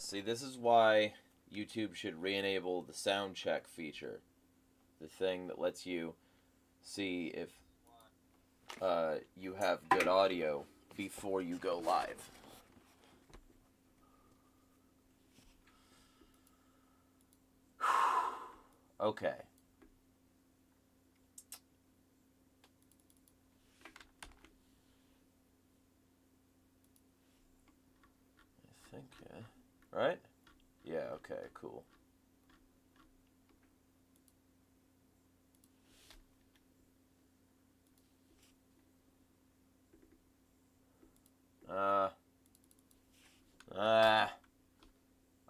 see, this is why YouTube should re-enable the sound check feature. The thing that lets you see if you have good audio before you go live. Okay. I think, right? Yeah, okay, cool.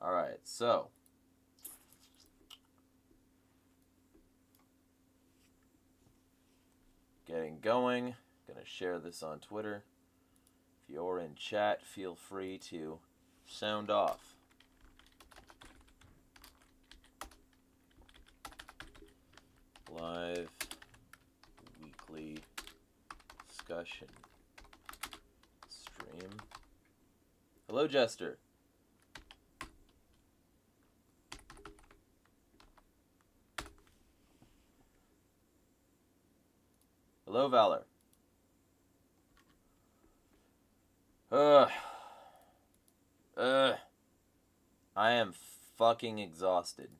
Alright, so. Getting going. Gonna share this on Twitter. If you're in chat, feel free to sound off. Live weekly discussion stream. Hello, Jester. Hello, Valor. I am fucking exhausted.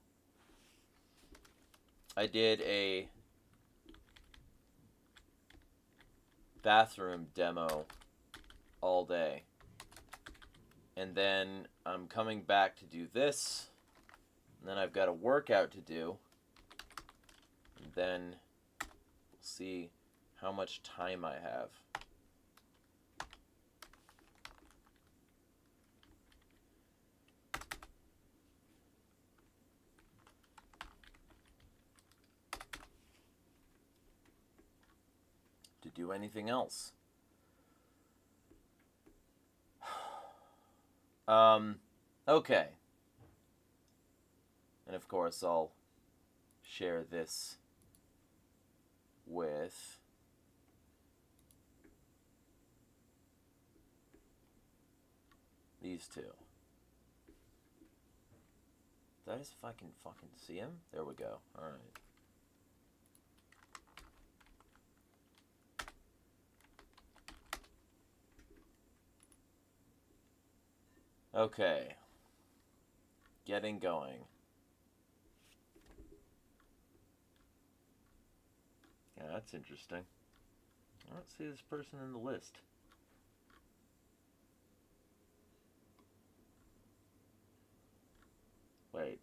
I did a bathroom demo all day. And then I'm coming back to do this. And then I've got a workout to do. And then we'll see how much time I have. To do anything else. Okay. And of course I'll share this with these two. Did I just fucking see him? There we go. Alright. Okay. Getting going. Yeah, that's interesting. I don't see this person in the list. Wait.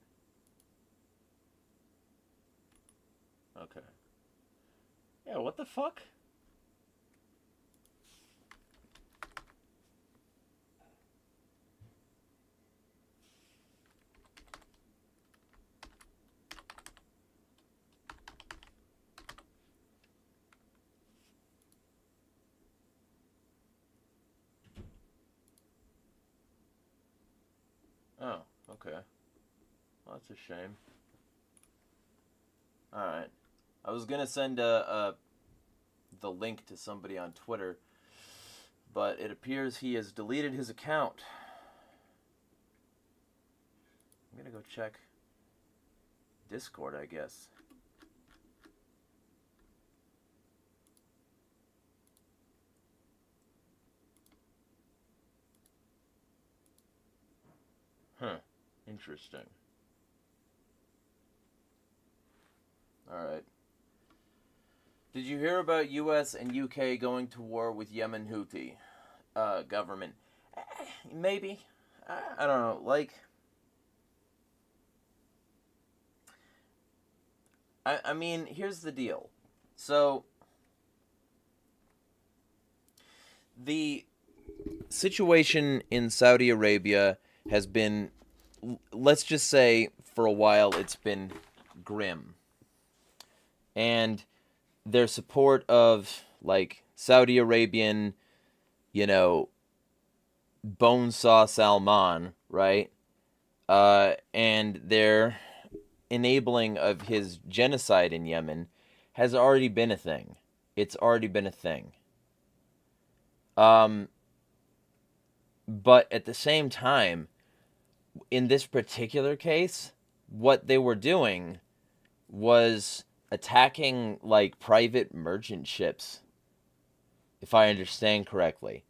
Okay. Yeah, what the fuck? Oh, okay. Well, that's a shame. Alright. I was gonna send the link to somebody on Twitter, but it appears he has deleted his account. I'm gonna go check Discord, I guess. Huh. Interesting. Alright. Did you hear about US and UK going to war with Yemen Houthi government? Maybe. I don't know. Like, I mean, here's the deal. So, the situation in Saudi Arabia has been, let's just say, for a while, it's been grim. And their support of, like, Saudi Arabian, you know, Bonesaw Salman, right? And their enabling of his genocide in Yemen has already been a thing. It's already been a thing. But at the same time, in this particular case, what they were doing was attacking like private merchant ships, if I understand correctly.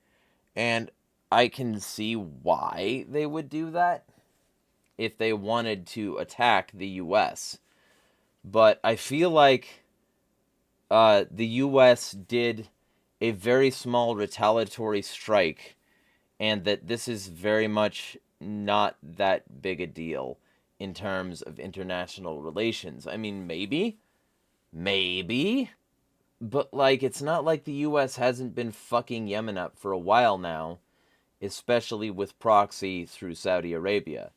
And I can see why they would do that if they wanted to attack the US. But I feel like the US did a very small retaliatory strike, and that this is very much not that big a deal in terms of international relations. I mean, maybe, but like, it's not like the US hasn't been fucking Yemen up for a while now, especially with proxy through Saudi Arabia.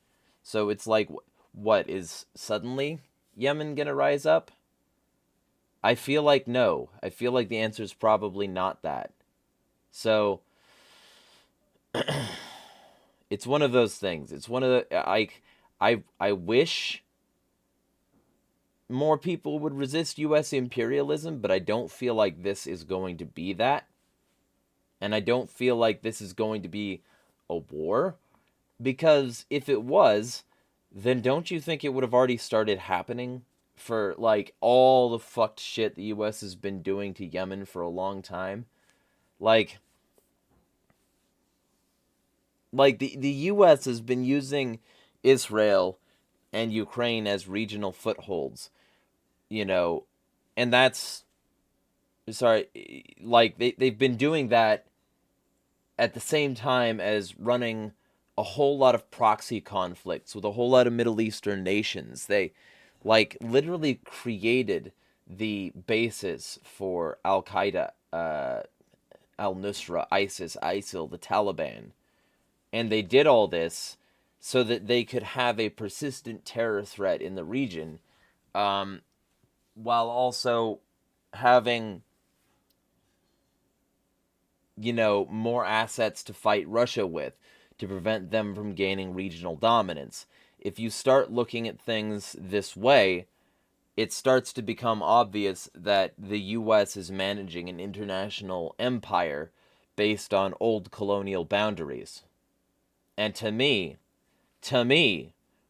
So it's like, what, is suddenly Yemen gonna rise up? I feel like no. I feel like the answer is probably not that. So it's one of those things. It's one of the I wish more people would resist US imperialism, but I don't feel like this is going to be that. And I don't feel like this is going to be a war, because if it was, then don't you think it would have already started happening for like all the fucked shit the US has been doing to Yemen for a long time? Like the US has been using Israel and Ukraine as regional footholds, you know, and that's like they've been doing that at the same time as running a whole lot of proxy conflicts with a whole lot of Middle Eastern nations. They like literally created the basis for Al Qaeda, Al Nusra, ISIS, ISIL, the Taliban. And they did all this so that they could have a persistent terror threat in the region, while also having, more assets to fight Russia with to prevent them from gaining regional dominance. If you start looking at things this way, it starts to become obvious that the US is managing an international empire based on old colonial boundaries. And to me,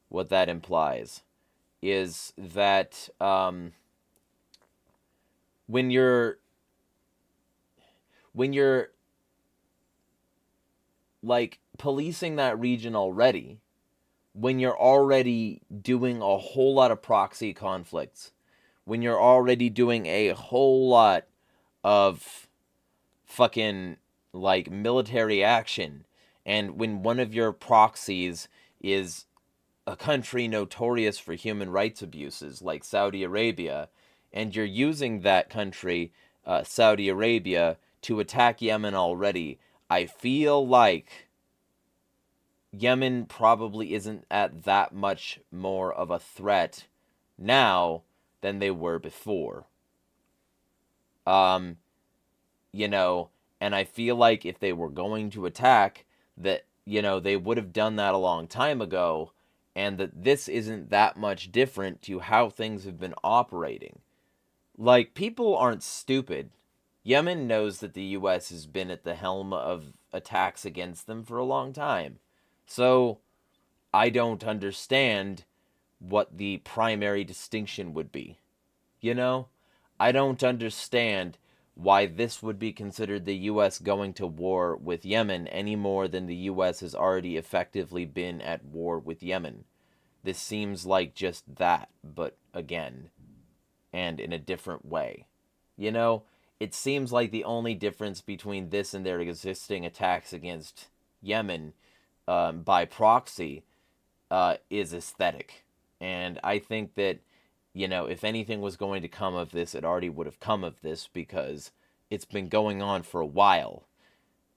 what that implies is that when you're like policing that region already, when you're already doing a whole lot of proxy conflicts, when you're already doing a whole lot of fucking like military action, and when one of your proxies is a country notorious for human rights abuses like Saudi Arabia, and you're using that country, Saudi Arabia, to attack Yemen already, I feel like Yemen probably isn't at that much more of a threat now than they were before. Um, and I feel like if they were going to attack, that, they would have done that a long time ago, and that this isn't that much different to how things have been operating. Like, people aren't stupid. Yemen knows that the US has been at the helm of attacks against them for a long time. So, I don't understand what the primary distinction would be. I don't understand why this would be considered the US going to war with Yemen any more than the US has already effectively been at war with Yemen. This seems like just that, but again, and in a different way. It seems like the only difference between this and their existing attacks against Yemen by proxy is aesthetic. And I think that, if anything was going to come of this, it already would have come of this, because it's been going on for a while.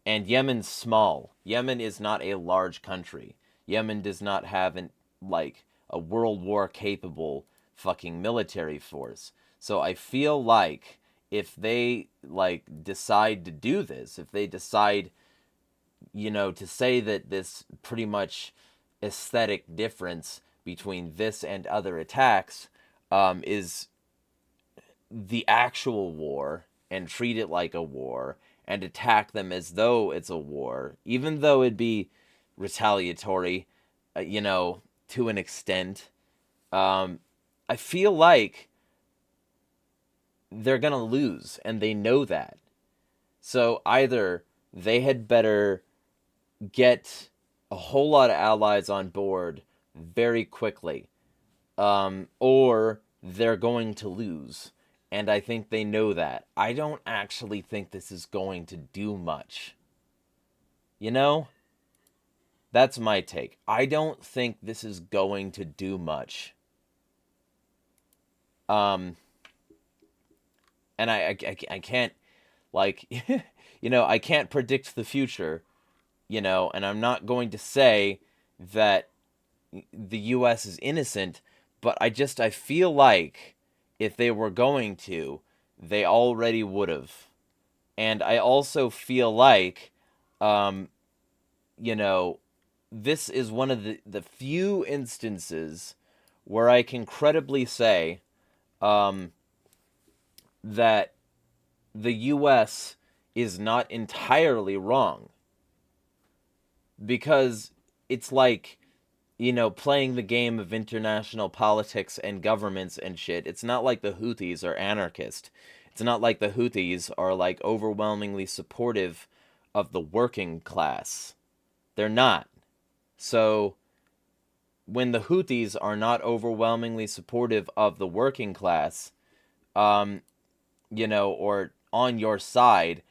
And Yemen's small. Yemen is not a large country. Yemen does not have a World War capable fucking military force. So I feel like if they decide to do this, if they decide, to say that this pretty much aesthetic difference between this and other attacks is the actual war, and treat it like a war, and attack them as though it's a war, even though it'd be retaliatory, to an extent. I feel like they're gonna lose, and they know that. So either they had better get a whole lot of allies on board very quickly, or they're going to lose. And I think they know that. I don't actually think this is going to do much. You know? That's my take. I don't think this is going to do much. And I can't, like, I can't predict the future, and I'm not going to say that the U.S. is innocent, but I feel like if they were going to, they already would have. And I also feel like, this is one of the few instances where I can credibly say that the U.S. is not entirely wrong. Because it's like, playing the game of international politics and governments and shit. It's not like the Houthis are anarchist. It's not like the Houthis are, like, overwhelmingly supportive of the working class. They're not. So, when the Houthis are not overwhelmingly supportive of the working class, or on your side,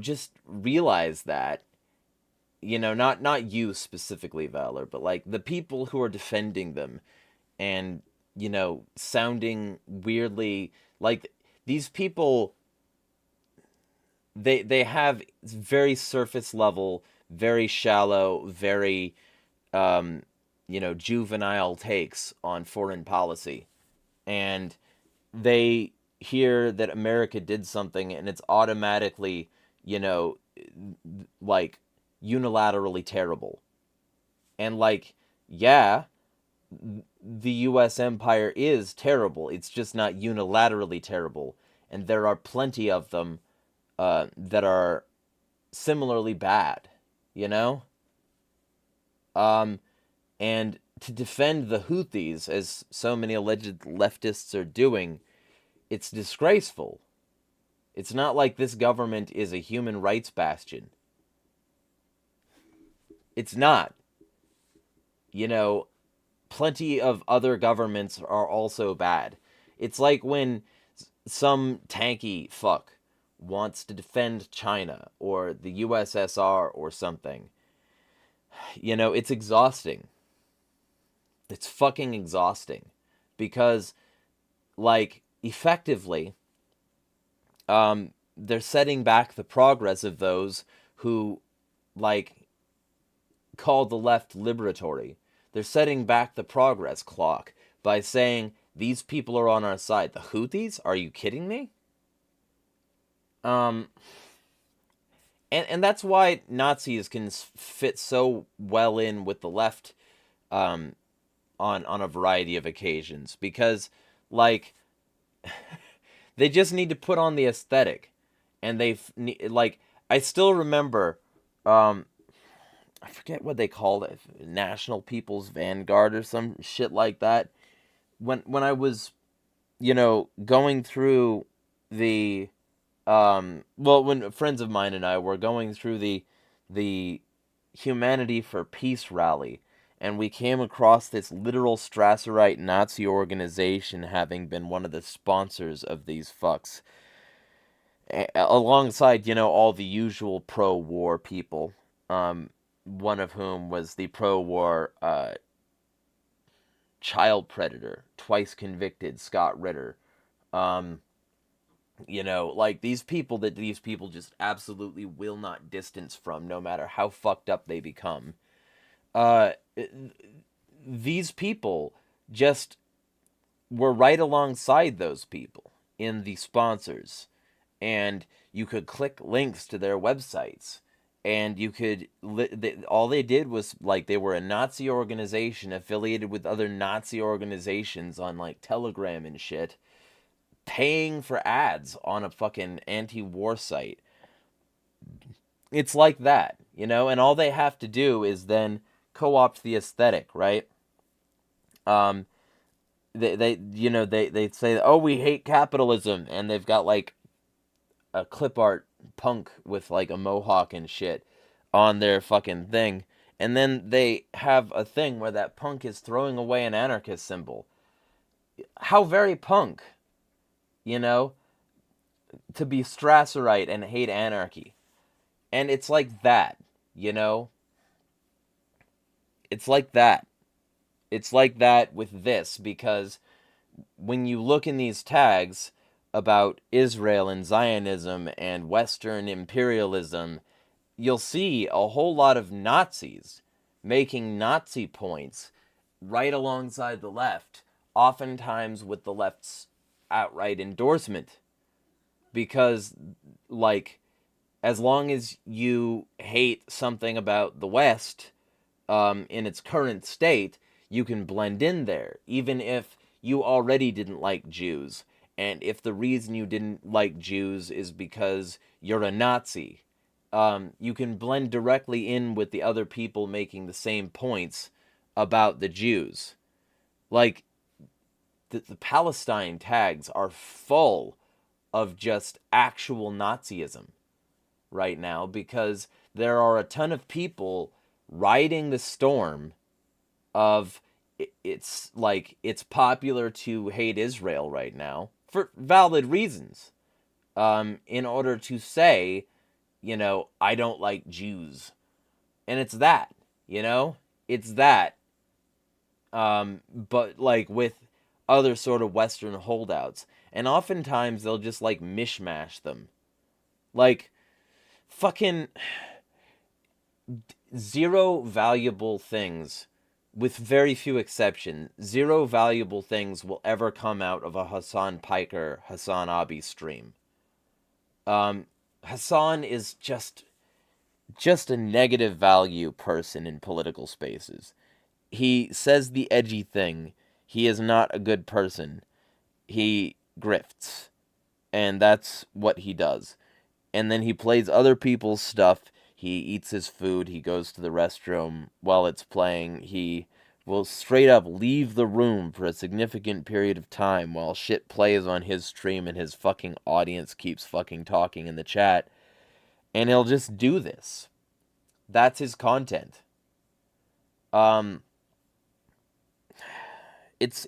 just realize that. Not you specifically, Valor, but, like, the people who are defending them and, sounding weirdly, like, these people, they have very surface level, very shallow, very, juvenile takes on foreign policy. And they hear that America did something and it's automatically, like, unilaterally terrible. And, like, yeah, the U.S. empire is terrible. It's just not unilaterally terrible. And there are plenty of them that are similarly bad, And to defend the Houthis, as so many alleged leftists are doing, it's disgraceful. It's not like this government is a human rights bastion. It's not. Plenty of other governments are also bad. It's like when some tanky fuck wants to defend China or the USSR or something. It's exhausting. It's fucking exhausting. Because, like, effectively, they're setting back the progress of those who, like, call the left liberatory. They're setting back the progress clock by saying these people are on our side. The Houthis? Are you kidding me? And that's why Nazis can fit so well in with the left on a variety of occasions. Because, like, they just need to put on the aesthetic. And I still remember, I forget what they called it, National People's Vanguard or some shit like that. When I was, going through the, when friends of mine and I were going through the Humanity for Peace rally, and we came across this literal Strasserite Nazi organization having been one of the sponsors of these fucks, alongside, all the usual pro-war people. One of whom was the pro-war child predator, twice convicted Scott Ritter. Like, these people that these people just absolutely will not distance from, no matter how fucked up they become. These people just were right alongside those people in the sponsors. And you could click links to their websites. And you could, all they did was, like, they were a Nazi organization affiliated with other Nazi organizations on, like, Telegram and shit, paying for ads on a fucking anti-war site. It's like that, and all they have to do is then co-opt the aesthetic, right? They say, oh, we hate capitalism, and they've got like a clip art punk with like a mohawk and shit on their fucking thing, and then they have a thing where that punk is throwing away an anarchist symbol. How very punk, you know, to be Strasserite and hate anarchy. And it's like that, you know? It's like that. It's like that with this, because when you look in these tags about Israel and Zionism and Western imperialism, you'll see a whole lot of Nazis making Nazi points right alongside the left, oftentimes with the left's outright endorsement. Because, like, as long as you hate something about the West in its current state, you can blend in there, even if you already didn't like Jews. And if the reason you didn't like Jews is because you're a Nazi, you can blend directly in with the other people making the same points about the Jews. Like, the Palestine tags are full of just actual Nazism right now, because there are a ton of people riding the storm of it's popular to hate Israel right now for valid reasons, in order to say, I don't like Jews. And it's that, it's that, but like with other sort of Western holdouts. And oftentimes they'll just like mishmash them. Like, fucking zero valuable things, with very few exceptions, zero valuable things will ever come out of a Hassan Piker, Hassan Abi stream. Hassan is just a negative value person in political spaces. He says the edgy thing. He is not a good person. He grifts. And that's what he does. And then he plays other people's stuff. He eats his food. He goes to the restroom while it's playing. He will straight up leave the room for a significant period of time while shit plays on his stream and his fucking audience keeps fucking talking in the chat. And he'll just do this. That's his content. It's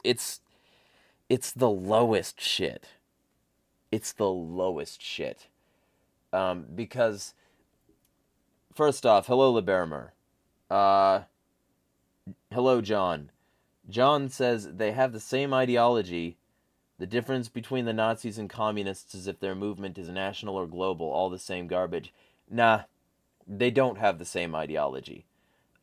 the lowest shit. It's the lowest shit. Because, first off, hello, Liberimer. Hello, John. John says they have the same ideology. The difference between the Nazis and communists is if their movement is national or global, all the same garbage. Nah, they don't have the same ideology.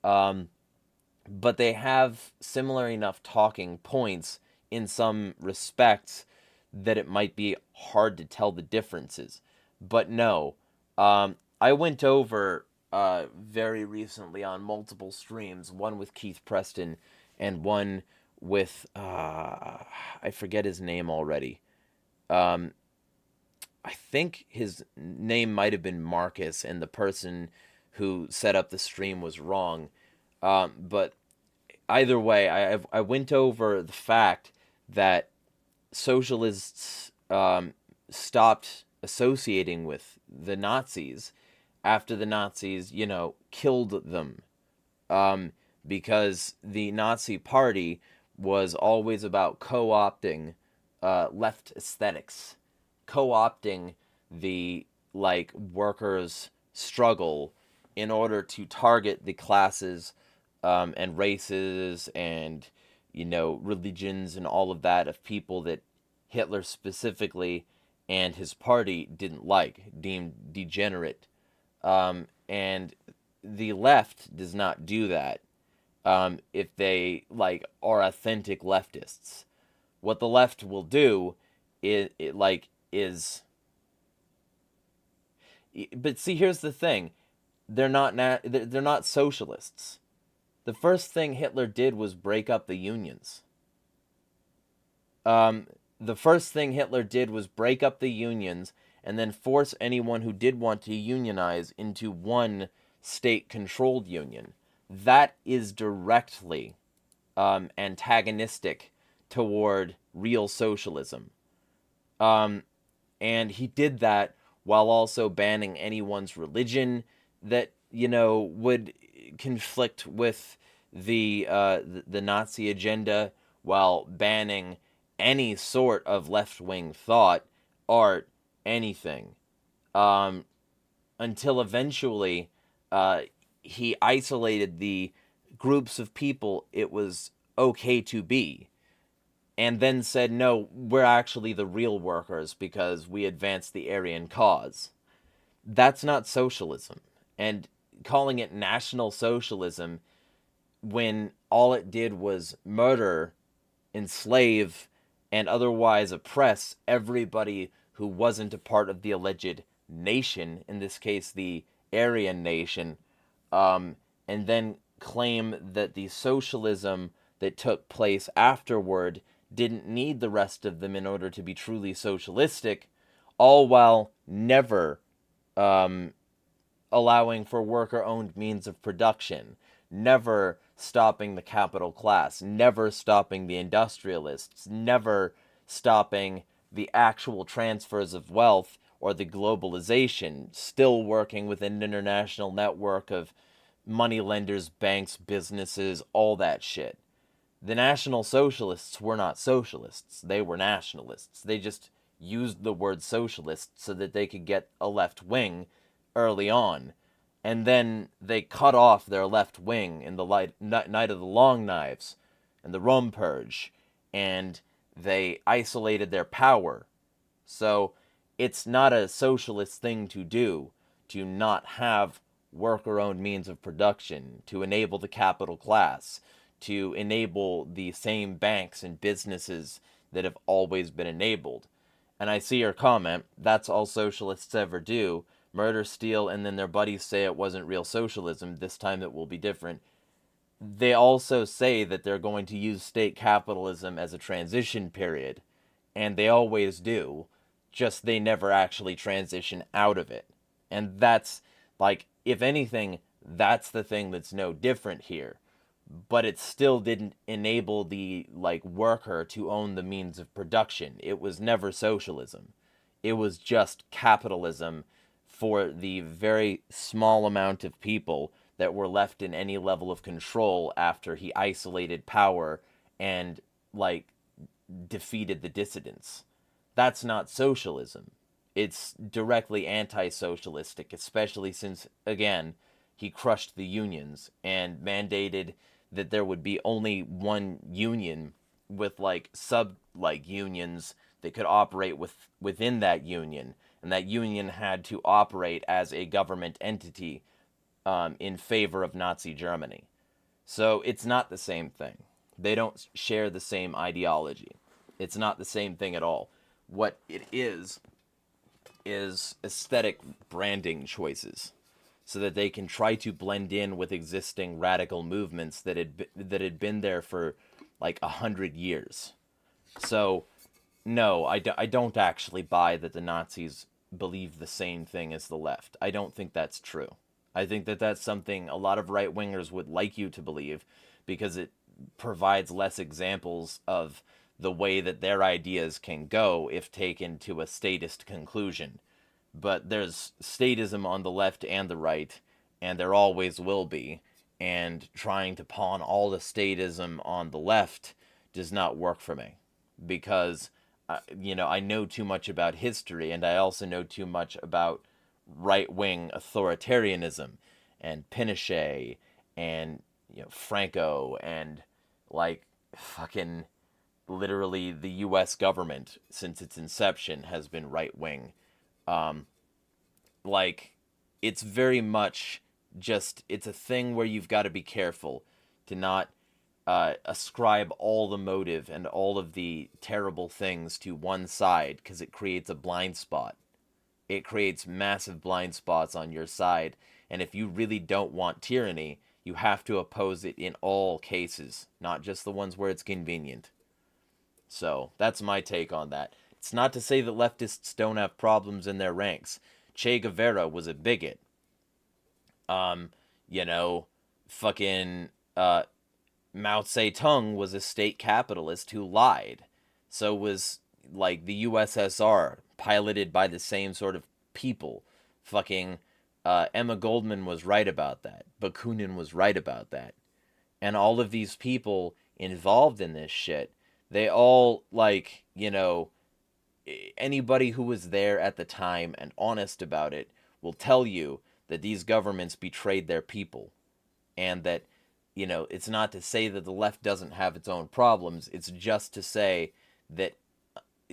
But they have similar enough talking points in some respects that it might be hard to tell the differences. But no, I went over very recently on multiple streams, one with Keith Preston and one with, I forget his name already. I think his name might have been Marcus, and the person who set up the stream was wrong. But either way, I went over the fact that socialists stopped associating with the Nazis after the Nazis, killed them. Because the Nazi party was always about co-opting left aesthetics, co-opting the, workers' struggle in order to target the classes and races and, religions and all of that of people that Hitler specifically and his party didn't like, deemed degenerate. And the left does not do that if they, are authentic leftists. What the left will do is... But see, here's the thing. They're not socialists. The first thing Hitler did was break up the unions. The first thing Hitler did was break up the unions and then force anyone who did want to unionize into one state-controlled union. that is directly antagonistic toward real socialism. Um, and he did that while also banning anyone's religion that would conflict with the Nazi agenda, while banning any sort of left-wing thought, art, anything, um, until eventually he isolated the groups of people it was okay to be, and then said, no, we're actually the real workers because we advance the Aryan cause. That's not socialism. And calling it National Socialism when all it did was murder, enslave, and otherwise oppress everybody who wasn't a part of the alleged nation, in this case the Aryan nation, and then claim that the socialism that took place afterward didn't need the rest of them in order to be truly socialistic, all while never allowing for worker-owned means of production, never stopping the capital class, never stopping the industrialists, never stopping the actual transfers of wealth or the globalization, still working with an international network of moneylenders, banks, businesses, all that shit. The National Socialists were not socialists. They were nationalists. They just used the word socialist so that they could get a left wing early on. And then they cut off their left wing in the Night of the Long Knives and the Rome Purge. And they isolated their power. So it's not a socialist thing to do to not have worker-owned means of production, to enable the capital class, to enable the same banks and businesses that have always been enabled. And I see your comment, that's all socialists ever do. Murder, steal, and then their buddies say it wasn't real socialism, this time it will be different. They also say that they're going to use state capitalism as a transition period, and they always do, just they never actually transition out of it. And that's, like, if anything, that's the thing that's no different here. But it still didn't enable the, worker to own the means of production. It was never socialism. It was just capitalism for the very small amount of people that were left in any level of control after he isolated power and, defeated the dissidents. That's not socialism. It's directly anti-socialistic, especially since, again, he crushed the unions and mandated that there would be only one union with unions that could operate within that union, and that union had to operate as a government entity in favor of Nazi Germany. So it's not the same thing. They don't share the same ideology. It's not the same thing at all. What it is aesthetic branding choices, so that they can try to blend in with existing radical movements that had been there for 100 years. So, no, I don't actually buy that the Nazis believe the same thing as the left. I don't think that's true. I think that that's something a lot of right-wingers would like you to believe, because it provides less examples of the way that their ideas can go if taken to a statist conclusion. But there's statism on the left and the right, and there always will be, and trying to pawn all the statism on the left does not work for me, because I know too much about history, and I also know too much about right-wing authoritarianism and Pinochet and Franco and fucking literally the US government since its inception has been right-wing. It's very much just, it's a thing where you've got to be careful to not ascribe all the motive and all of the terrible things to one side, because it creates a blind spot. It creates massive blind spots on your side, and if you really don't want tyranny, you have to oppose it in all cases, not just the ones where it's convenient. So, that's my take on that. It's not to say that leftists don't have problems in their ranks. Che Guevara was a bigot. fucking Mao Zedong was a state capitalist who lied. So was like the USSR, piloted by the same sort of people. Fucking Emma Goldman was right about that. Bakunin was right about that. And all of these people involved in this shit, they all, like, you know, anybody who was there at the time and honest about it will tell you that these governments betrayed their people. And that, you know, it's not to say that the left doesn't have its own problems. It's just to say that,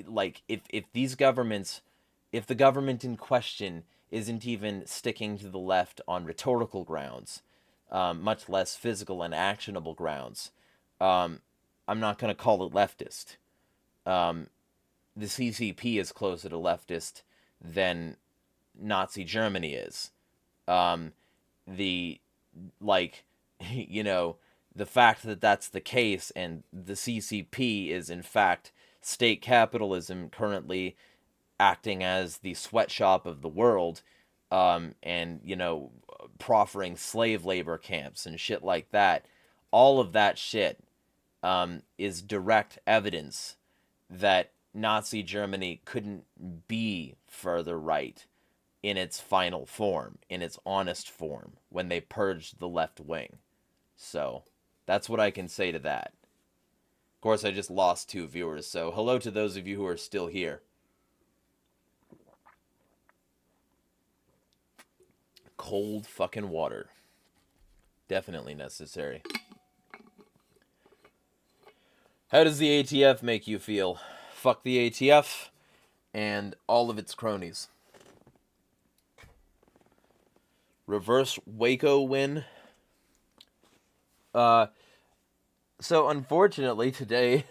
like, if these governments, if the government in question isn't even sticking to the left on rhetorical grounds, much less physical and actionable grounds, I'm not going to call it leftist. The CCP is closer to leftist than Nazi Germany is. The, like, you know, the fact that that's the case and the CCP is in fact state capitalism currently acting as the sweatshop of the world, and, you know, proffering slave labor camps and shit like that, all of that shit is direct evidence that Nazi Germany couldn't be further right in its final form, in its honest form, when they purged the left wing. So, that's what I can say to that. Of course, I just lost 2 viewers, so hello to those of you who are still here. Cold fucking water. Definitely necessary. How does the ATF make you feel? Fuck the ATF and all of its cronies. Reverse Waco win. So unfortunately today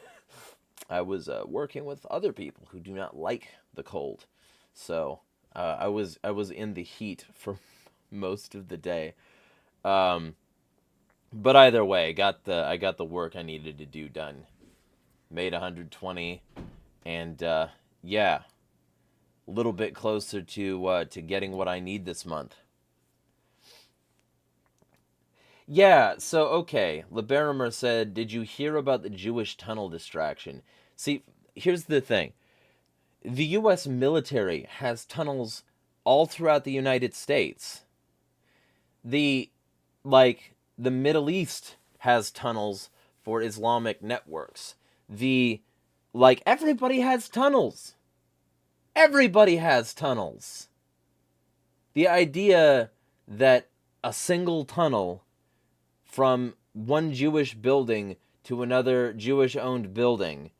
I was working with other people who do not like the cold. So I was in the heat for most of the day. But either way, I got the work I needed to do done. Made 120, and yeah, a little bit closer to getting what I need this month. Yeah, so okay, Liberimer said, did you hear about the Jewish tunnel distraction? See, here's the thing. The U.S. military has tunnels all throughout the United States. The Middle East has tunnels for Islamic networks. Everybody has tunnels. Everybody has tunnels. The idea that a single tunnel from one Jewish building to another Jewish-owned building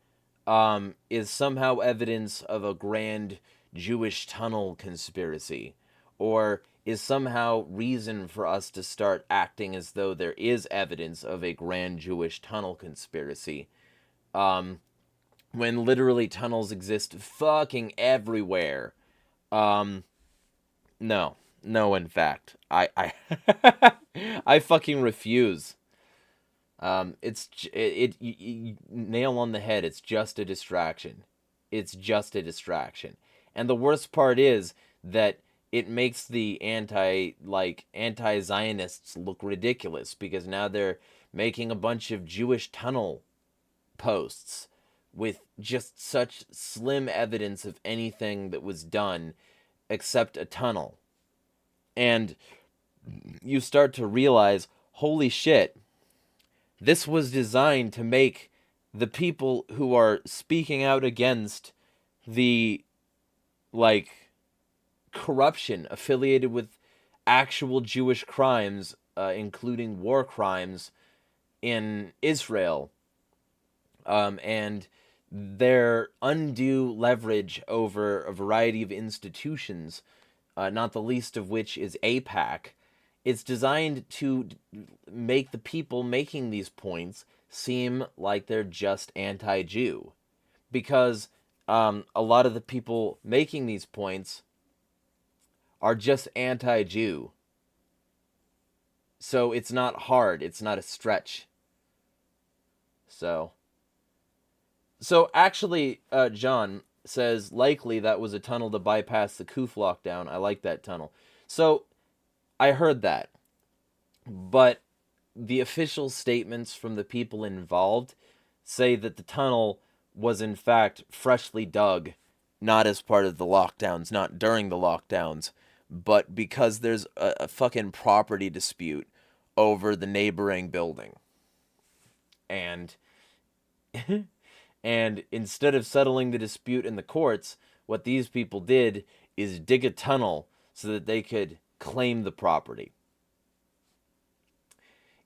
is somehow evidence of a grand Jewish tunnel conspiracy, or is somehow reason for us to start acting as though there is evidence of a grand Jewish tunnel conspiracy, when literally tunnels exist fucking everywhere. No, in fact, I I fucking refuse. You nail on the head. It's just a distraction. It's just a distraction. And the worst part is that it makes the anti-Zionists look ridiculous, because now they're making a bunch of Jewish tunnel posts with just such slim evidence of anything that was done except a tunnel. And you start to realize, holy shit, this was designed to make the people who are speaking out against the, corruption affiliated with actual Jewish crimes, including war crimes in Israel, and their undue leverage over a variety of institutions, not the least of which is AIPAC. It's designed to make the people making these points seem like they're just anti-Jew. Because a lot of the people making these points are just anti-Jew. So it's not hard. It's not a stretch. So actually, John says, likely that was a tunnel to bypass the Kuf lockdown. I like that tunnel. So I heard that. But the official statements from the people involved say that the tunnel was in fact freshly dug, not as part of the lockdowns, not during the lockdowns, but because there's a fucking property dispute over the neighboring building. And and instead of settling the dispute in the courts, what these people did is dig a tunnel so that they could claim the property.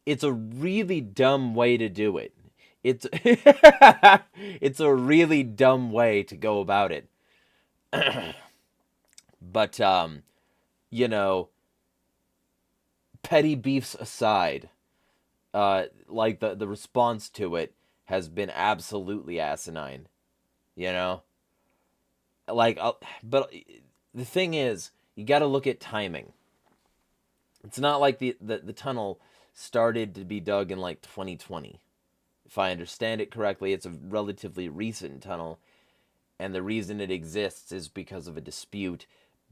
It's a really dumb way to do it. It's it's a really dumb way to go about it. But you know, petty beefs aside, like the response to it has been absolutely asinine. You know, like, but the thing is, you got to look at timing. It's not like the tunnel started to be dug in like 2020. If I understand it correctly, it's a relatively recent tunnel, and the reason it exists is because of a dispute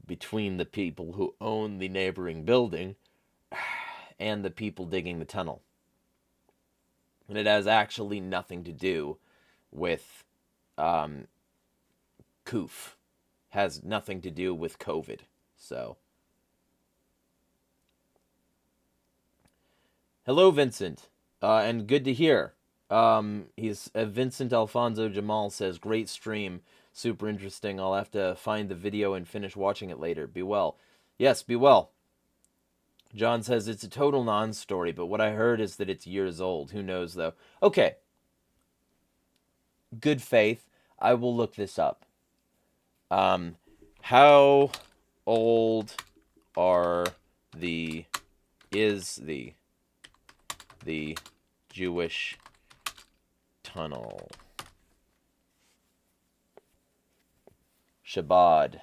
between the people who own the neighboring building and the people digging the tunnel. And it has actually nothing to do with COOF. Has nothing to do with COVID. So, hello, Vincent, and good to hear. He's Vincent Alfonso Jamal says, great stream, super interesting. I'll have to find the video and finish watching it later. Be well. Yes, be well. John says it's a total non-story, but what I heard is that it's years old. Who knows, though? Okay. Good faith. I will look this up. How old is the Jewish tunnel? Shabbat.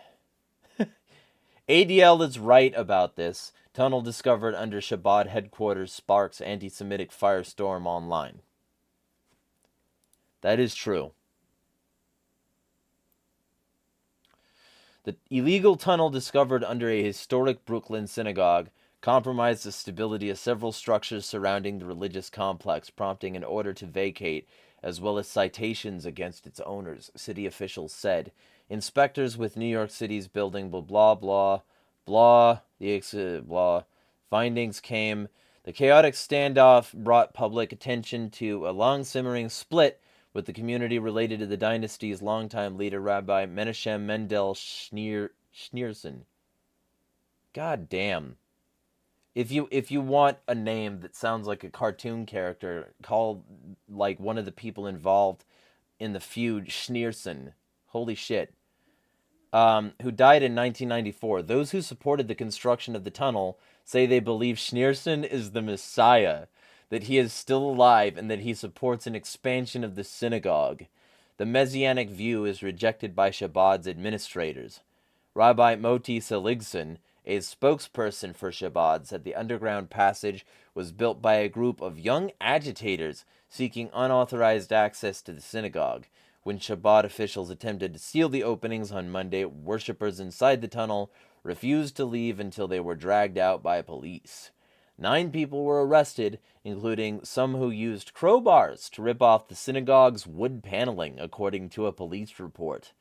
ADL is right about this. Tunnel discovered under Shabbat headquarters sparks anti-Semitic firestorm online. That is true. The illegal tunnel discovered under a historic Brooklyn synagogue compromised the stability of several structures surrounding the religious complex, prompting an order to vacate, as well as citations against its owners, city officials said. Inspectors with New York City's building blah blah blah blah. Findings came. The chaotic standoff brought public attention to a long-simmering split with the community related to the dynasty's longtime leader, Rabbi Menachem Mendel Schneerson. God damn. If you want a name that sounds like a cartoon character, call like one of the people involved in the feud Schneerson. Holy shit. Who died in 1994. Those who supported the construction of the tunnel say they believe Schneerson is the Messiah, that he is still alive, and that he supports an expansion of the synagogue. The messianic view is rejected by Chabad's administrators. Rabbi Moti Seligson, a spokesperson for Chabad, said the underground passage was built by a group of young agitators seeking unauthorized access to the synagogue. When Chabad officials attempted to seal the openings on Monday, worshippers inside the tunnel refused to leave until they were dragged out by police. 9 people were arrested, including some who used crowbars to rip off the synagogue's wood paneling, according to a police report.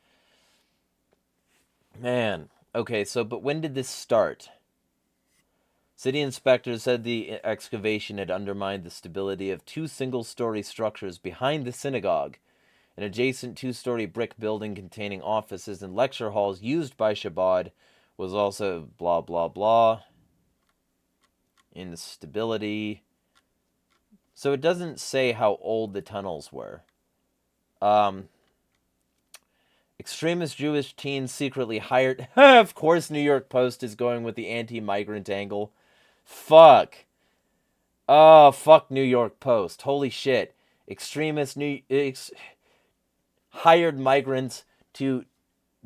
Man, okay, but when did this start? City inspectors said the excavation had undermined the stability of 2 single-story structures behind the synagogue. An adjacent 2-story brick building containing offices and lecture halls used by Chabad was also blah blah blah. Instability. So it doesn't say how old the tunnels were. Extremist Jewish teens secretly hired... Of course New York Post is going with the anti-migrant angle. Fuck. Oh, fuck New York Post. Holy shit. Extremist hired migrants to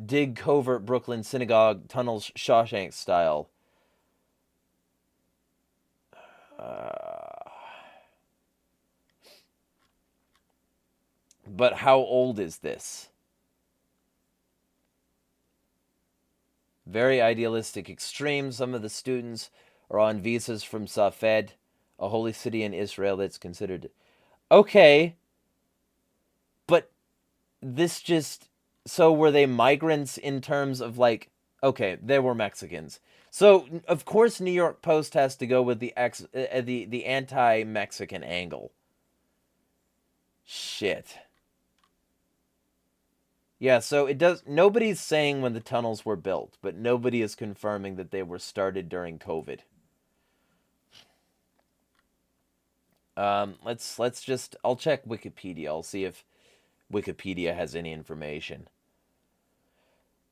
dig covert Brooklyn synagogue tunnels Shawshank style. But how old is this? Very idealistic extreme. Some of the students are on visas from Safed. a holy city in Israel that's considered... Okay, but this just... So were they migrants in terms of, like... Okay, they were Mexicans. So, of course, New York Post has to go with the anti-Mexican angle. Shit. Yeah, so it does... Nobody's saying when the tunnels were built, but nobody is confirming that they were started during COVID. Let's just... I'll check Wikipedia. I'll see if Wikipedia has any information.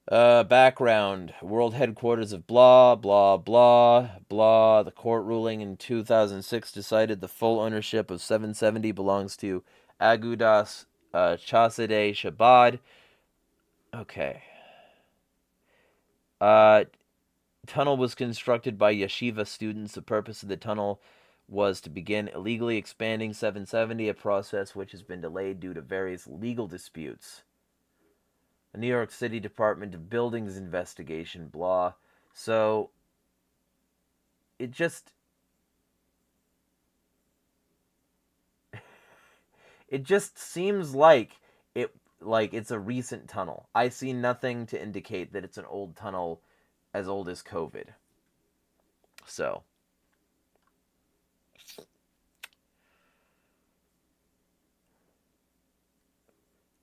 Background. World headquarters of blah, blah, blah, blah. The court ruling in 2006 decided the full ownership of 770 belongs to Agudas Chasidei Shabbat. Okay. Tunnel was constructed by yeshiva students. The purpose of the tunnel was to begin illegally expanding 770, a process which has been delayed due to various legal disputes. A New York City Department of Buildings investigation, blah. So, it just... It just seems like it's a recent tunnel. I see nothing to indicate that it's an old tunnel as old as COVID. So...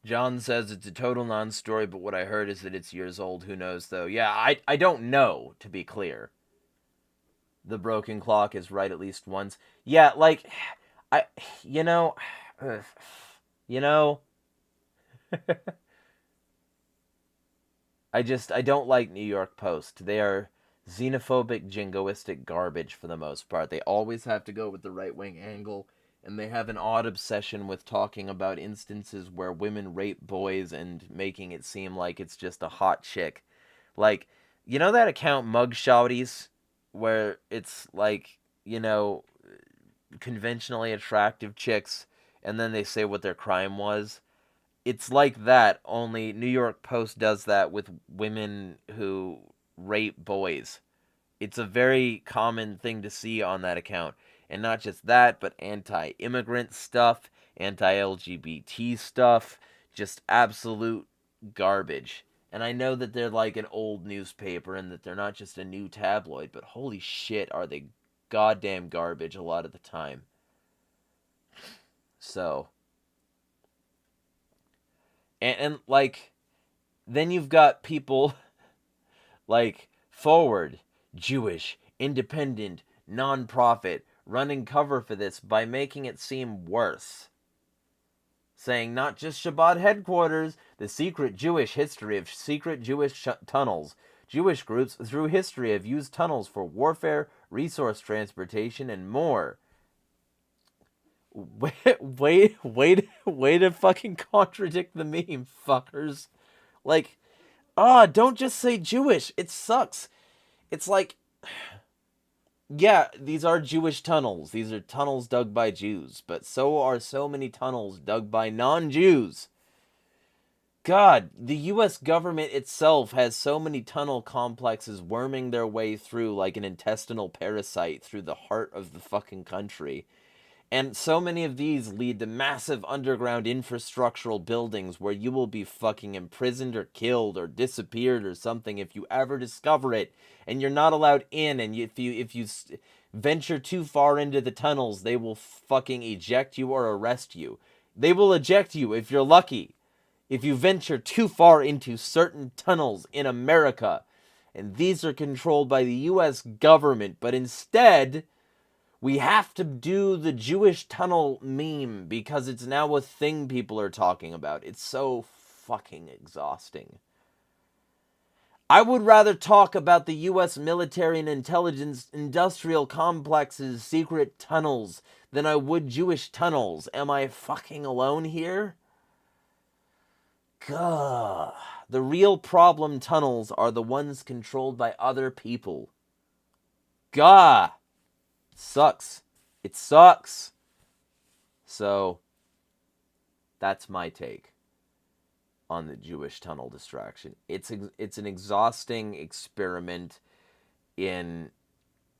John says it's a total non-story, but what I heard is that it's years old. Who knows, though? Yeah, I don't know, to be clear. The broken clock is right at least once. Yeah, like, you know, I don't like New York Post. They are xenophobic, jingoistic garbage for the most part. They always have to go with the right-wing angle. And they have an odd obsession with talking about instances where women rape boys and making it seem like it's just a hot chick. Like, you know that account Mugshotties? Where it's like, conventionally attractive chicks, and then they say what their crime was? It's like that, only New York Post does that with women who rape boys. It's a very common thing to see on that account. And not just that, but anti-immigrant stuff, anti-LGBT stuff, just absolute garbage. And I know that they're like an old newspaper and that they're not just a new tabloid, but holy shit, are they goddamn garbage a lot of the time. So. And like, then you've got people like Forward, Jewish, independent, non-profit, running cover for this by making it seem worse. Saying not just Shabbat headquarters, the secret Jewish history of secret Jewish tunnels. Jewish groups through history have used tunnels for warfare, resource transportation, and more. Wait to fucking contradict the meme, fuckers. Like, don't just say Jewish. It sucks. It's like... Yeah, these are Jewish tunnels. These are tunnels dug by Jews. But so are so many tunnels dug by non-Jews. God, the U.S. government itself has so many tunnel complexes worming their way through like an intestinal parasite through the heart of the fucking country. And so many of these lead to massive underground infrastructural buildings where you will be fucking imprisoned or killed or disappeared or something if you ever discover it. And you're not allowed in, and if you venture too far into the tunnels, they will fucking eject you or arrest you. They will eject you if you're lucky. If you venture too far into certain tunnels in America. And these are controlled by the U.S. government, but instead... we have to do the Jewish tunnel meme because it's now a thing people are talking about. It's so fucking exhausting. I would rather talk about the U.S. military and intelligence industrial complex's secret tunnels than I would Jewish tunnels. Am I fucking alone here? Gah. The real problem tunnels are the ones controlled by other people. Gah. Sucks. It sucks. So, that's my take on the Jewish tunnel distraction. It's an exhausting experiment in,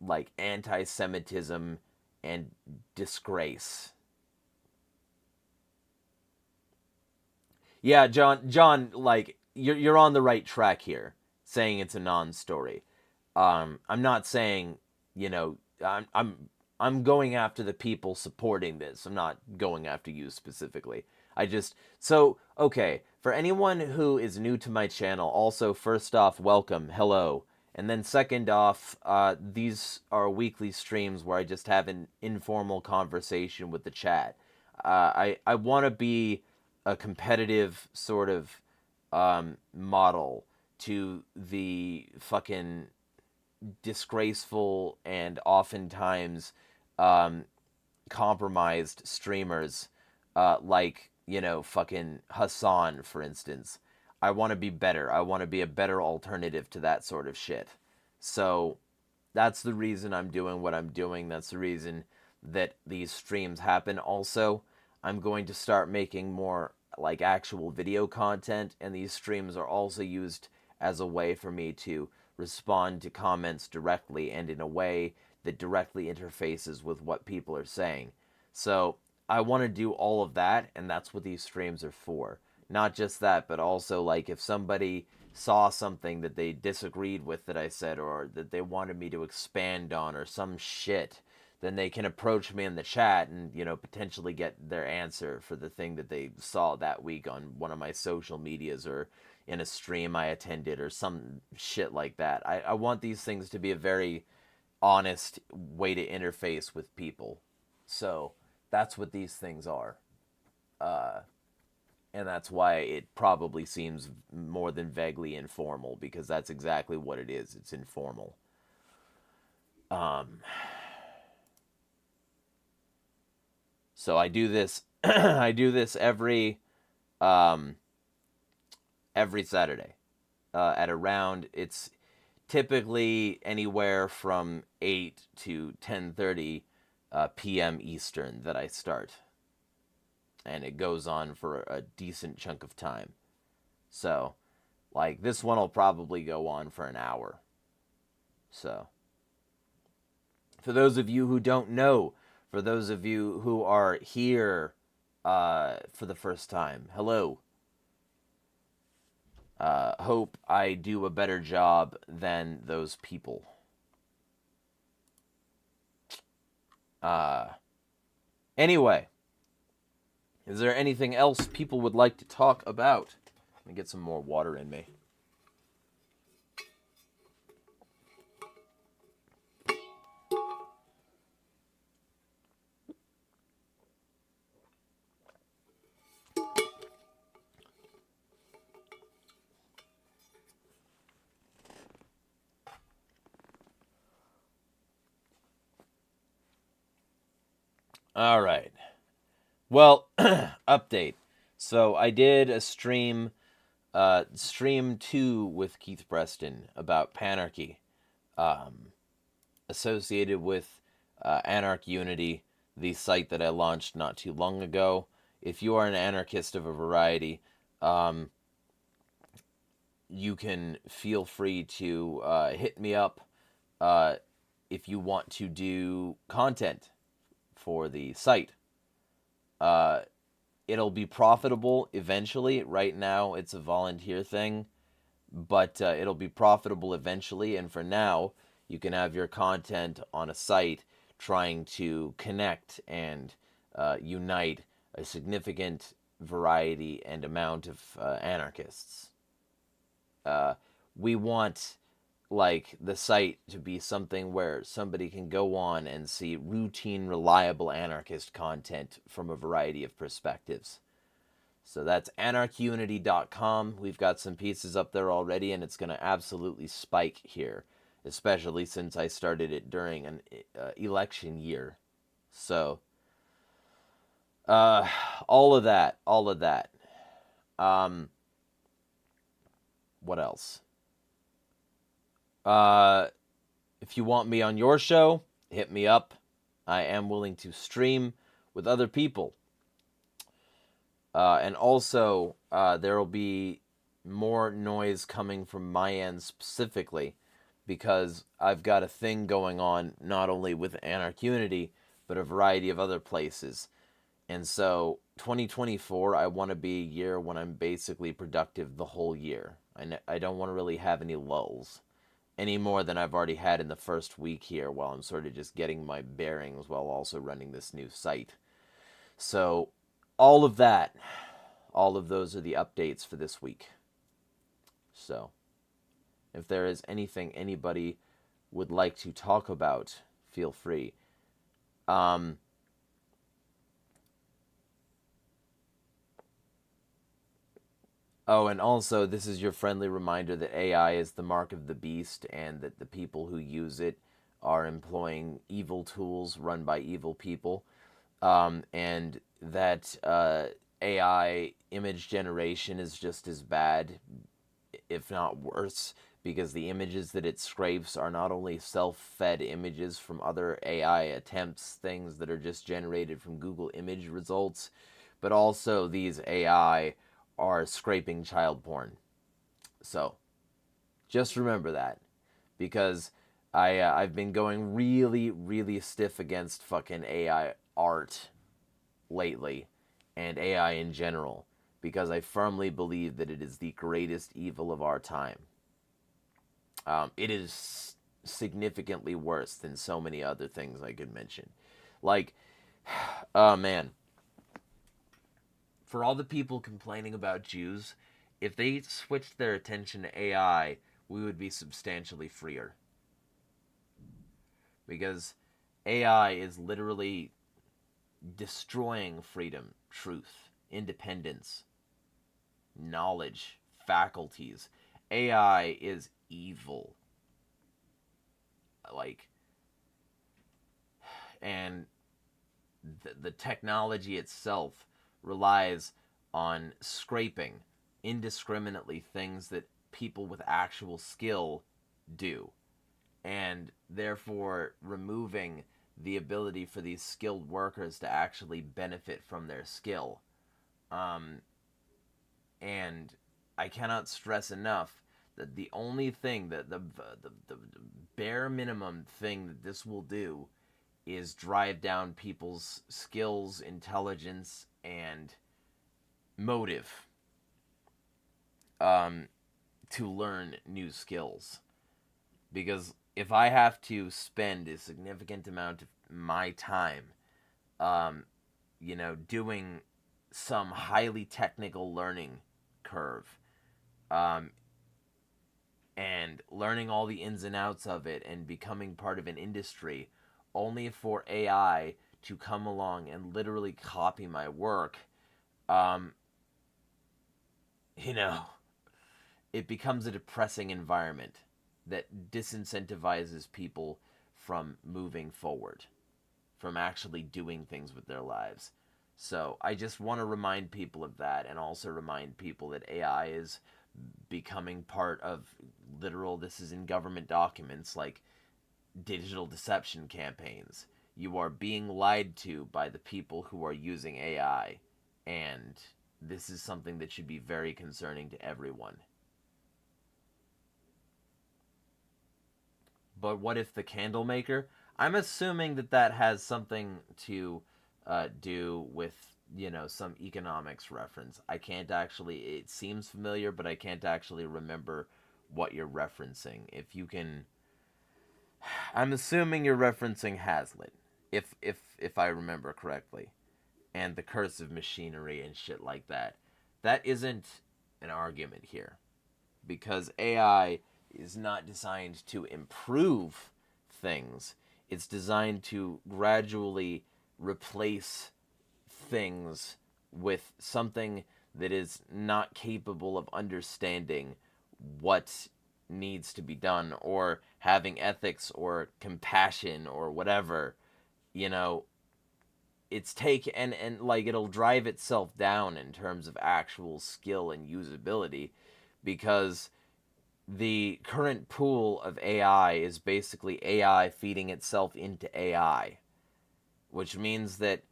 like, anti-Semitism and disgrace. Yeah, John, like you're on the right track here, saying it's a non-story. I'm not saying, you know, I'm going after the people supporting this. I'm not going after you specifically. Okay, for anyone who is new to my channel, also first off, welcome, hello. And then second off, these are weekly streams where I just have an informal conversation with the chat. I want to be a competitive sort of model to the fucking disgraceful and oftentimes compromised streamers like, you know, fucking Hassan, for instance. I want to be better. I want to be a better alternative to that sort of shit. So that's the reason I'm doing what I'm doing. That's the reason that these streams happen. Also, I'm going to start making more like actual video content, and these streams are also used as a way for me to respond to comments directly and in a way that directly interfaces with what people are saying. So I want to do all of that, and that's what these streams are for. Not just that, but also like if somebody saw something that they disagreed with that I said, or that they wanted me to expand on, or some shit, then they can approach me in the chat and, you know, potentially get their answer for the thing that they saw that week on one of my social medias or in a stream I attended or some shit like that. I want these things to be a very honest way to interface with people. So that's what these things are. And that's why it probably seems more than vaguely informal, because that's exactly what it is. It's informal. So I do this I do this every Saturday. At around, it's typically anywhere from 8 to 10:30 p.m. Eastern that I start. And it goes on for a decent chunk of time. So, like, this one will probably go on for an hour. So, for those of you who don't know, for those of you who are here for the first time, hello. Hope I do a better job than those people. Anyway, is there anything else people would like to talk about? Let me get some more water in me. All right. Well, update. So I did a stream 2 with Keith Preston about panarchy, associated with Anarch Unity, the site that I launched not too long ago. If you are an anarchist of a variety, you can feel free to hit me up if you want to do content for the site. It'll be profitable eventually. Right now, it's a volunteer thing, but it'll be profitable eventually. And for now, you can have your content on a site trying to connect and unite a significant variety and amount of anarchists. We want, like, the site to be something where somebody can go on and see routine, reliable anarchist content from a variety of perspectives. So that's anarchunity.com. We've got some pieces up there already, and it's going to absolutely spike here, especially since I started it during an election year. So, all of that. What else? If you want me on your show, hit me up. I am willing to stream with other people. And also, there will be more noise coming from my end specifically, because I've got a thing going on not only with Anarch Unity, but a variety of other places. And so 2024, I want to be a year when I'm basically productive the whole year. I don't want to really have any lulls any more than I've already had in the first week here while I'm sort of just getting my bearings while also running this new site. So all of that, all of those are the updates for this week. So if there is anything anybody would like to talk about, feel free. Oh, and also, this is your friendly reminder that AI is the mark of the beast and that the people who use it are employing evil tools run by evil people. And that AI image generation is just as bad, if not worse, because the images that it scrapes are not only self-fed images from other AI attempts, things that are just generated from Google image results, but also these AI are scraping child porn. So just remember that, because I've been going really stiff against fucking AI art lately and AI in general, because I firmly believe that it is the greatest evil of our time. It is significantly worse than so many other things I could mention. Like, oh man, for all the people complaining about Jews, if they switched their attention to AI, we would be substantially freer. Because AI is literally destroying freedom, truth, independence, knowledge, faculties. AI is evil. Like, and the technology itself relies on scraping indiscriminately things that people with actual skill do, and therefore removing the ability for these skilled workers to actually benefit from their skill. And I cannot stress enough that the only thing that the bare minimum thing that this will do is drive down people's skills, intelligence, and motive to learn new skills. Because if I have to spend a significant amount of my time, doing some highly technical learning curve, and learning all the ins and outs of it and becoming part of an industry, only for AI to come along and literally copy my work, it becomes a depressing environment that disincentivizes people from moving forward, from actually doing things with their lives. So I just want to remind people of that, and also remind people that AI is becoming part of this is in government documents, like digital deception campaigns. You are being lied to by the people who are using AI, and this is something that should be very concerning to everyone. But what if the candle maker? I'm assuming that has something to do with, some economics reference. I can't actually, it seems familiar, but I can't actually remember what you're referencing. If you can, I'm assuming you're referencing Hazlitt, if I remember correctly, and the curse of machinery and shit like that. That isn't an argument here, because AI is not designed to improve things. It's designed to gradually replace things with something that is not capable of understanding what needs to be done, or having ethics or compassion or whatever. It's and like, it'll drive itself down in terms of actual skill and usability, because the current pool of AI is basically AI feeding itself into AI, which means that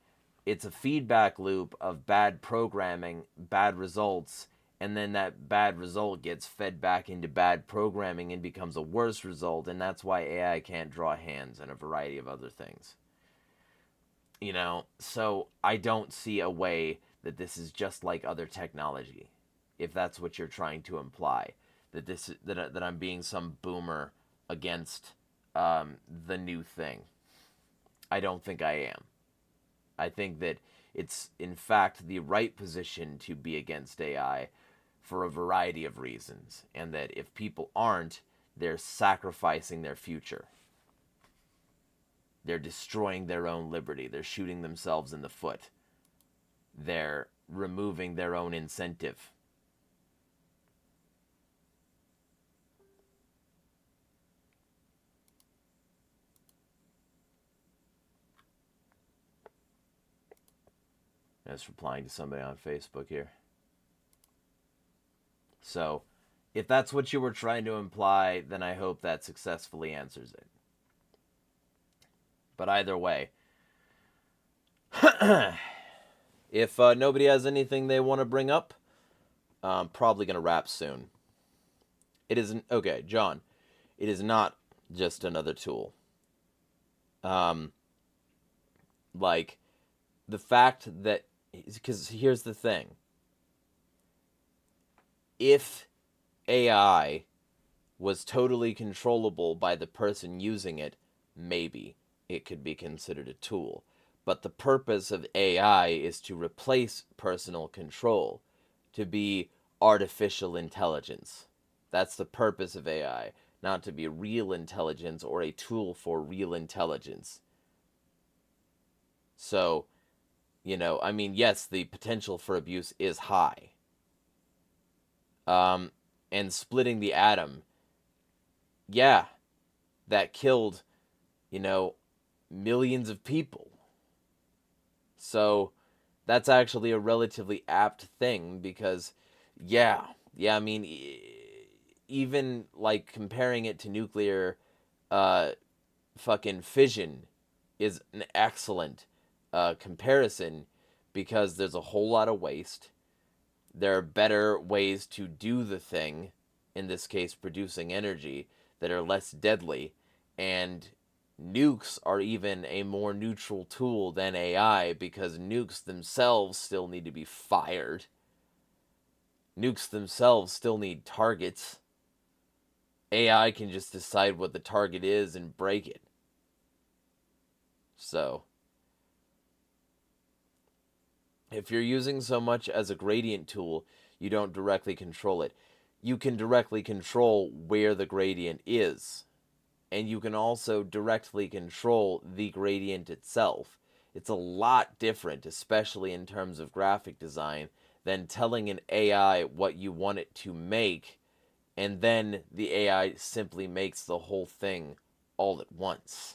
it's a feedback loop of bad programming, bad results, and then that bad result gets fed back into bad programming and becomes a worse result, and that's why AI can't draw hands and a variety of other things. So I don't see a way that this is just like other technology, if that's what you're trying to imply, that I'm being some boomer against the new thing. I don't think I am. I think that it's in fact the right position to be against AI for a variety of reasons, and that if people aren't, they're sacrificing their future. They're destroying their own liberty. They're shooting themselves in the foot. They're removing their own incentive. Just replying to somebody on Facebook here. So, if that's what you were trying to imply, then I hope that successfully answers it. But either way, if nobody has anything they want to bring up, I'm probably going to wrap soon. It isn't... Okay, John. It is not just another tool. Like, the fact that... Because here's the thing. If AI was totally controllable by the person using it, maybe it could be considered a tool. But the purpose of AI is to replace personal control, to be artificial intelligence. That's the purpose of AI, not to be real intelligence or a tool for real intelligence. So, I mean, yes, the potential for abuse is high. And splitting the atom, yeah, that killed, millions of people. So that's actually a relatively apt thing because, yeah, I mean, even like comparing it to nuclear fucking fission is an excellent comparison because there's a whole lot of waste. There are better ways to do the thing, in this case producing energy, that are less deadly, and nukes are even a more neutral tool than AI because nukes themselves still need to be fired. Nukes themselves still need targets. AI can just decide what the target is and break it. So, if you're using so much as a gradient tool, you don't directly control it. You can directly control where the gradient is. And you can also directly control the gradient itself. It's a lot different, especially in terms of graphic design, than telling an AI what you want it to make, and then the AI simply makes the whole thing all at once.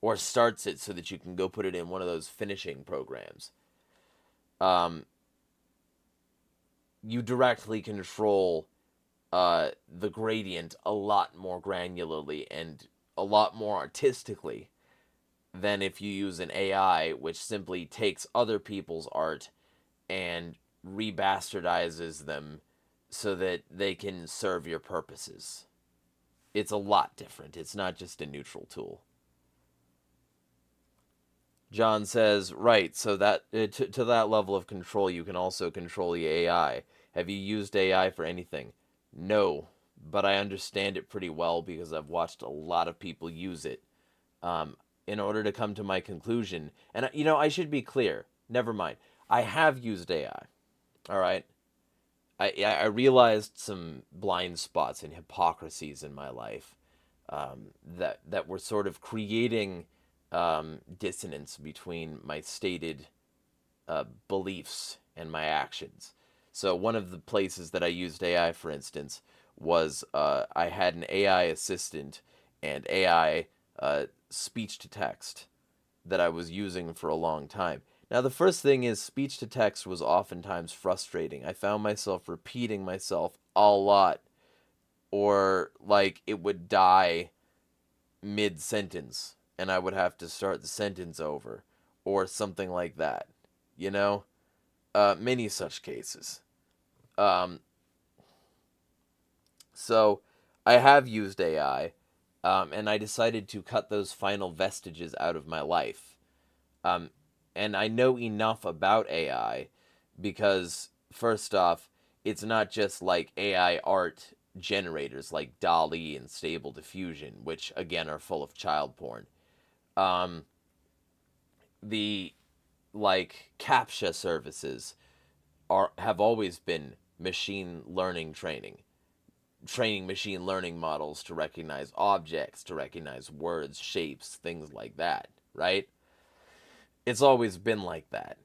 Or starts it so that you can go put it in one of those finishing programs. You directly control the gradient a lot more granularly and a lot more artistically than if you use an AI, which simply takes other people's art and rebastardizes them so that they can serve your purposes. It's a lot different. It's not just a neutral tool. John says, right, so that to that level of control, you can also control the AI. Have you used AI for anything? No, but I understand it pretty well because I've watched a lot of people use it in order to come to my conclusion. And, I should be clear. Never mind. I have used AI. All right? I realized some blind spots and hypocrisies in my life that were sort of creating dissonance between my stated beliefs and my actions. So one of the places that I used AI, for instance, was I had an AI assistant and AI speech to text that I was using for a long time. Now, the first thing is speech to text was oftentimes frustrating. I found myself repeating myself a lot, or like it would die mid-sentence and I would have to start the sentence over, or something like that. Many such cases. So I have used AI, and I decided to cut those final vestiges out of my life. And I know enough about AI because, first off, it's not just like AI art generators like DALL-E and Stable Diffusion, which again are full of child porn. Um, the like CAPTCHA services have always been machine learning training machine learning models to recognize objects, to recognize words, shapes, things like that, right? It's always been like that.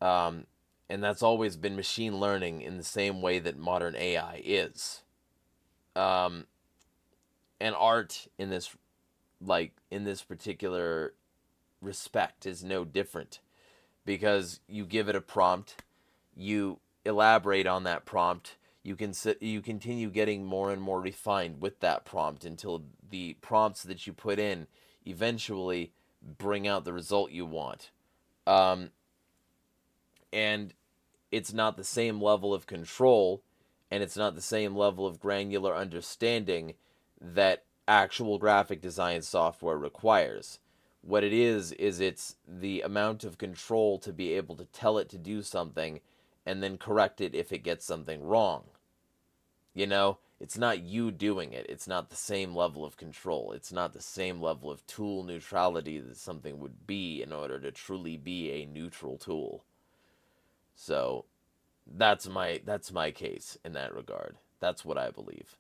Um, and that's always been machine learning in the same way that modern AI is. Um, and art in this particular respect is no different because you give it a prompt, you elaborate on that prompt, you continue getting more and more refined with that prompt until the prompts that you put in eventually bring out the result you want. Um, and it's not the same level of control and it's not the same level of granular understanding that actual graphic design software requires. What it is it's the amount of control to be able to tell it to do something and then correct it if it gets something wrong. You know, it's not you doing it. It's not the same level of control. It's not the same level of tool neutrality that something would be in order to truly be a neutral tool. So, that's my case in that regard. That's what I believe.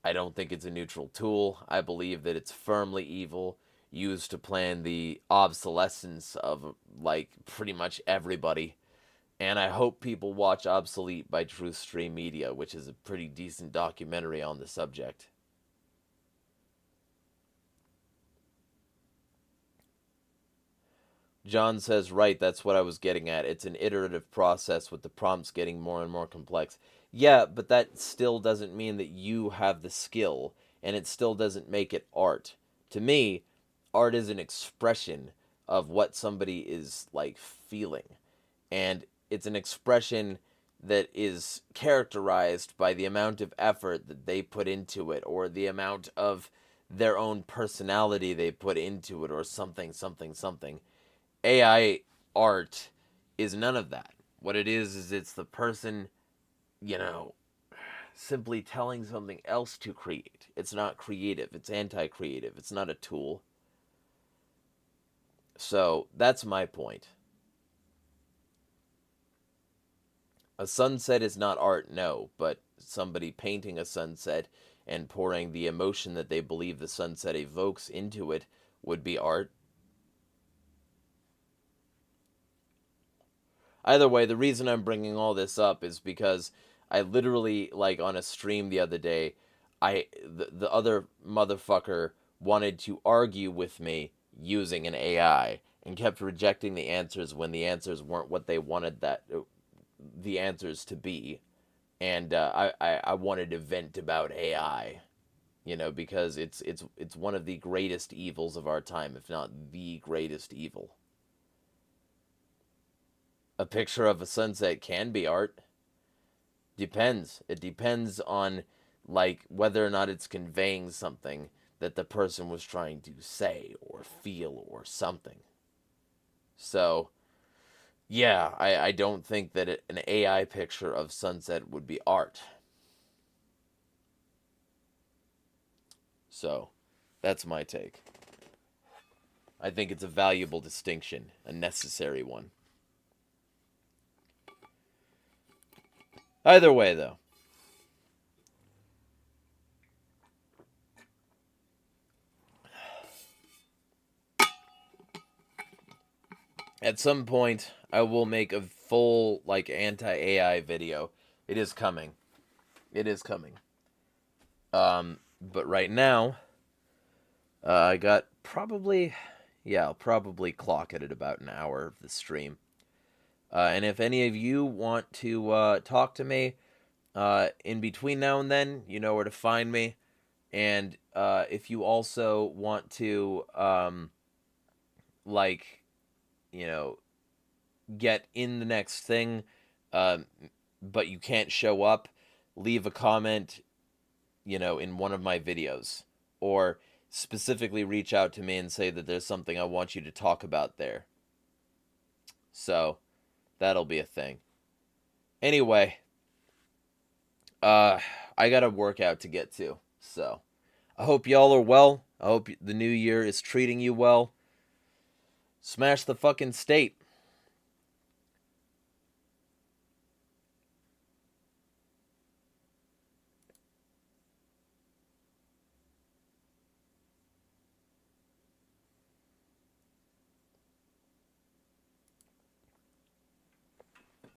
I don't think it's a neutral tool. I believe that it's firmly evil, used to plan the obsolescence of like pretty much everybody. And I hope people watch Obsolete by Truthstream Media, which is a pretty decent documentary on the subject. John says, right, that's what I was getting at. It's an iterative process with the prompts getting more and more complex. Yeah, but that still doesn't mean that you have the skill, and it still doesn't make it art. To me, art is an expression of what somebody is, like, feeling. And it's an expression that is characterized by the amount of effort that they put into it, or the amount of their own personality they put into it, or something, something, something. AI art is none of that. What it is it's the person, you know, simply telling something else to create. It's not creative. It's anti-creative. It's not a tool. So that's my point. A sunset is not art, no, but somebody painting a sunset and pouring the emotion that they believe the sunset evokes into it would be art. Either way, the reason I'm bringing all this up is because I literally, like, on a stream the other day, the other motherfucker wanted to argue with me using an AI and kept rejecting the answers when the answers weren't what they wanted the answers to be. And I wanted to vent about AI, you know, because it's one of the greatest evils of our time, if not the greatest evil. A picture of a sunset can be art. Depends. It depends on like whether or not it's conveying something that the person was trying to say or feel or something. So, yeah, I don't think that an AI picture of sunset would be art. So, that's my take. I think it's a valuable distinction, a necessary one. Either way, though, at some point, I will make a full, like, anti AI video. It is coming. It is coming. But right now, I got probably, yeah, I'll probably clock it at about an hour of the stream. And if any of you want to talk to me in between now and then, you know where to find me. And if you also want to, like, you know, get in the next thing, um, but you can't show up, leave a comment, you know, in one of my videos. Or specifically reach out to me and say that there's something I want you to talk about there. So that'll be a thing. Anyway, I got a workout to get to. So I hope y'all are well. I hope the new year is treating you well. Smash the fucking state.